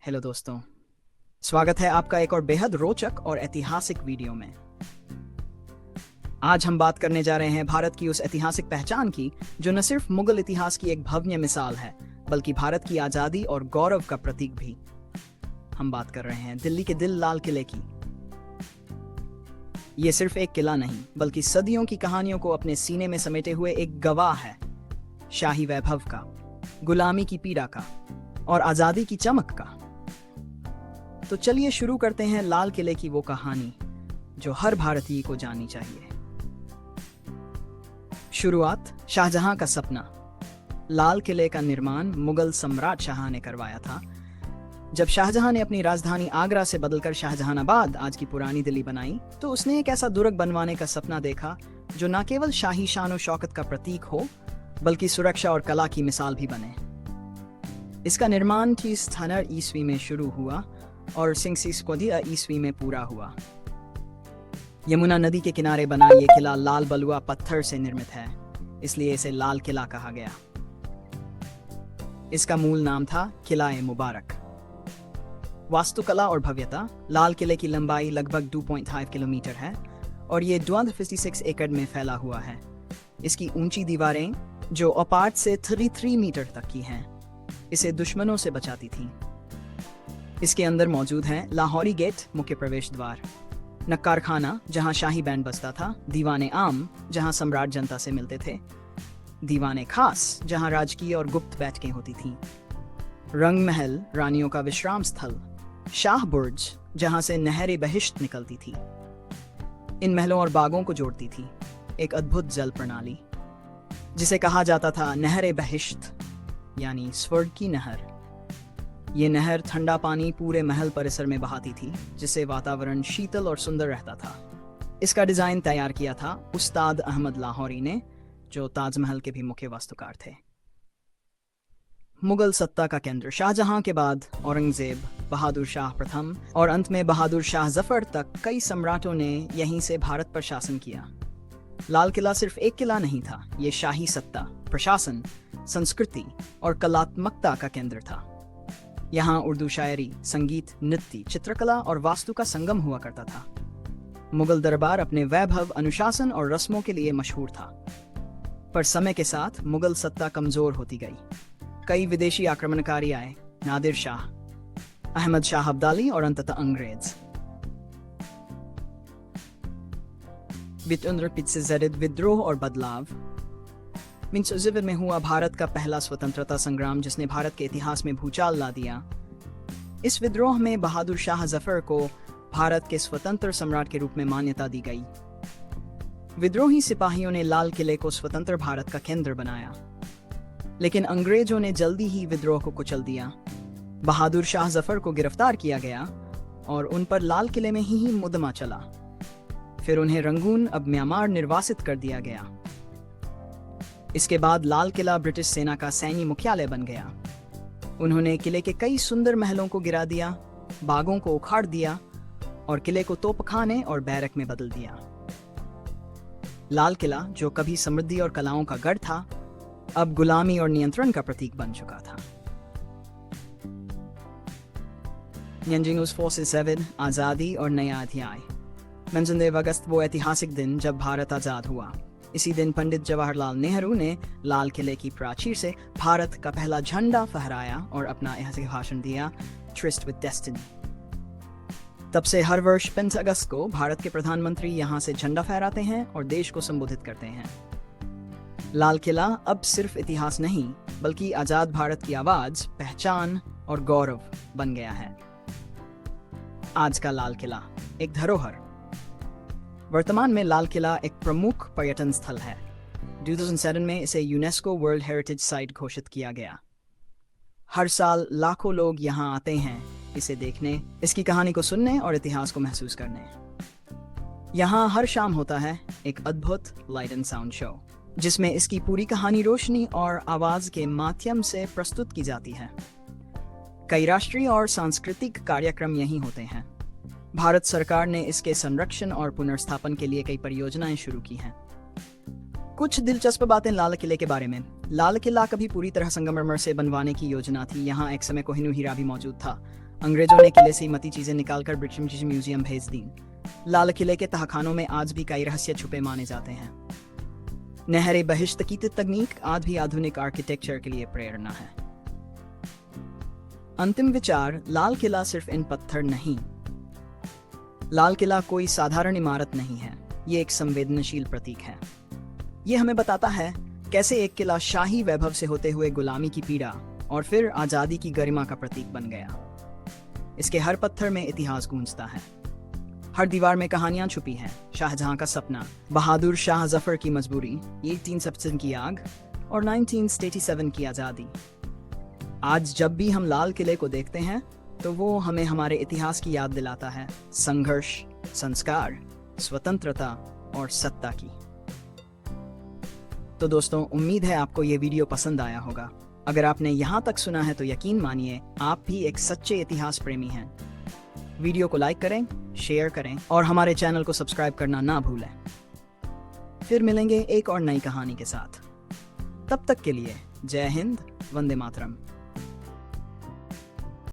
Hello दोस्तों, स्वागत है आपका एक और बेहद रोचक और ऐतिहासिक वीडियो में। आज हम बात करने जा रहे हैं भारत की उस ऐतिहासिक पहचान की जो न सिर्फ मुगल इतिहास की एक भव्य मिसाल है, बल्कि भारत की आज़ादी और गौरव का प्रतीक भी। हम बात कर रहे हैं दिल्ली के दिल लाल किले की। ये सिर्फ एक किला नहीं, बल्कि सदियों की कहानियों को अपने सीने में समेटे हुए एक गवाह है, शाही वैभव का, गुलामी की पीड़ा का और आज़ादी की चमक का। तो चलिए शुरू करते हैं लाल किले की वो कहानी जो हर भारतीय को जाननी चाहिए। शुरुआत शाहजहां का सपना। लाल किले का निर्माण मुगल सम्राट शाह ने करवाया था। जब शाहजहां ने अपनी राजधानी आगरा से बदलकर शाहजहानाबाद, आज की पुरानी दिल्ली, बनाई तो उसने एक ऐसा दुर्ग बनवाने का सपना देखा जो न केवल शाही शान और शौकत का प्रतीक हो, बल्कि सुरक्षा और कला की मिसाल भी बने। इसका निर्माण 30 ईस्वी में शुरू हुआ और 16 ईस्वी में पूरा हुआ। यमुना नदी के किनारे बना ये किला लाल बलुआ पत्थर से निर्मित है, इसलिए इसे लाल किला कहा गया। इसका मूल नाम था किला-ए मुबारक। वास्तुकला और भव्यता। लाल किले की लंबाई लगभग 2.5 किलोमीटर है और ये 256 एकड़ में फैला हुआ है। इसकी ऊंची दीवारें, जो अपार्ट से 33 मीटर तक की हैं, इसे दुश्मनों से बचाती थीं। इसके अंदर मौजूद है लाहौरी गेट, मुख्य प्रवेश द्वार, नक्कार खाना जहां शाही बैंड बजता था, दीवाने आम जहां सम्राट जनता से मिलते थे, दीवाने खास जहां राजकीय और गुप्त बैठकें होती थीं, रंग महल रानियों का विश्राम स्थल, शाह बुर्ज जहां से नहर बहिश्त निकलती थी। इन महलों और बागों को जोड़ती थी एक अद्भुत जल प्रणाली जिसे कहा जाता था नहर बहिश्त, यानी स्वर्ग की नहर। ये नहर ठंडा पानी पूरे महल परिसर में बहाती थी, जिससे वातावरण शीतल और सुंदर रहता था। इसका डिजाइन तैयार किया था उस्ताद अहमद लाहौरी ने, जो ताजमहल के भी मुख्य वास्तुकार थे। मुगल सत्ता का केंद्र। शाहजहां के बाद औरंगजेब, बहादुर शाह प्रथम और अंत में बहादुर शाह जफर तक कई सम्राटों ने यहीं से भारत पर शासन किया। लाल किला सिर्फ एक किला नहीं था, ये शाही सत्ता, प्रशासन, संस्कृति और कलात्मकता का केंद्र था। यहाँ उर्दू शायरी, संगीत, नृत्य, चित्रकला और वास्तु का संगम हुआ करता था। मुगल दरबार अपने वैभव, अनुशासन और रस्मों के लिए मशहूर था। पर समय के साथ मुगल सत्ता कमजोर होती गई। कई विदेशी आक्रमणकारी आए, नादिर शाह, अहमद शाह अब्दाली और अंततः अंग्रेज। विद्रोह और बदलाव। 1900 में हुआ भारत का पहला स्वतंत्रता संग्राम, जिसने भारत के इतिहास में भूचाल ला दिया। इस विद्रोह में बहादुर शाह जफर को भारत के स्वतंत्र सम्राट के रूप में मान्यता दी गई। विद्रोही सिपाहियों ने लाल किले को स्वतंत्र भारत का केंद्र बनाया, लेकिन अंग्रेजों ने जल्दी ही विद्रोह को कुचल दिया। बहादुर शाह जफर को गिरफ्तार किया गया और उन पर लाल किले में ही मुकदमा चला। फिर उन्हें रंगून, अब म्यांमार, निर्वासित कर दिया गया। इसके बाद लाल किला ब्रिटिश सेना का सैन्य मुख्यालय बन गया। उन्होंने किले के कई सुंदर महलों को गिरा दिया, बागों को उखाड़ दिया और किले को तोपखाने और बैरक में बदल दिया। लाल किला, जो कभी समृद्धि और कलाओं का गढ़ था, अब गुलामी और नियंत्रण का प्रतीक बन चुका था। 7 आजादी और नया अध्याय। 15 अगस्त, वो ऐतिहासिक दिन जब भारत आजाद हुआ। इसी दिन पंडित जवाहरलाल नेहरू ने लाल किले की प्राचीर से भारत का पहला झंडा फहराया और अपना ऐतिहासिक भाषण दिया, ट्रिस्ट विद डेस्टिनी। तब से हर वर्ष 15 अगस्त को भारत के प्रधानमंत्री यहाँ से झंडा फहराते हैं और देश को संबोधित करते हैं। लाल किला अब सिर्फ इतिहास नहीं, बल्कि आजाद भारत की आवाज, पहचान और गौरव बन गया है। आज का लाल किला एक धरोहर। वर्तमान में लाल किला एक प्रमुख पर्यटन स्थल है। 2007 में इसे यूनेस्को वर्ल्ड हेरिटेज साइट घोषित किया गया। हर साल लाखों लोग यहाँ आते हैं इसे देखने, इसकी कहानी को सुनने और इतिहास को महसूस करने। यहाँ हर शाम होता है एक अद्भुत लाइट एंड साउंड शो, जिसमें इसकी पूरी कहानी रोशनी और आवाज के माध्यम से प्रस्तुत की जाती है। कई राष्ट्रीय और सांस्कृतिक कार्यक्रम यहीं होते हैं। भारत सरकार ने इसके संरक्षण और पुनर्स्थापन के लिए कई परियोजनाएं शुरू की हैं। कुछ दिलचस्प बातें लाल किले के बारे में। लाल किला कभी पूरी तरह संगमरमर से बनवाने की योजना थी। यहाँ एक समय कोहिनूर हीरा भी मौजूद था। अंग्रेजों ने किले से कीमती चीजें निकालकर ब्रिटिश म्यूजियम भेज दी। लाल किले के तहखानों में आज भी कई रहस्य छुपे माने जाते हैं। नहरे बहिश्त की तकनीक आज भी आधुनिक आर्किटेक्चर के लिए प्रेरणा है। अंतिम विचार, लाल किला सिर्फ इन पत्थर नहीं। लाल किला कोई साधारण इमारत नहीं है, ये एक संवेदनशील प्रतीक है। ये हमें बताता है कैसे एक किला शाही वैभव से होते हुए गुलामी की पीड़ा और फिर आजादी की गरिमा का प्रतीक बन गया। इसके हर पत्थर में इतिहास गूंजता है, हर दीवार में कहानियां छुपी हैं। शाहजहां का सपना, बहादुर शाह जफर की मजबूरी, 1857 की आग और 1987 की आजादी। आज जब भी हम लाल किले को देखते हैं तो वो हमें हमारे इतिहास की याद दिलाता है, संघर्ष, संस्कार, स्वतंत्रता और सत्ता की। तो दोस्तों, उम्मीद है आपको ये वीडियो पसंद आया होगा। अगर आपने यहाँ तक सुना है तो यकीन मानिए आप भी एक सच्चे इतिहास प्रेमी हैं। वीडियो को लाइक करें, शेयर करें और हमारे चैनल को सब्सक्राइब करना ना भूलें। फिर मिलेंगे एक और नई कहानी के साथ। तब तक के लिए जय हिंद, वंदे मातरम।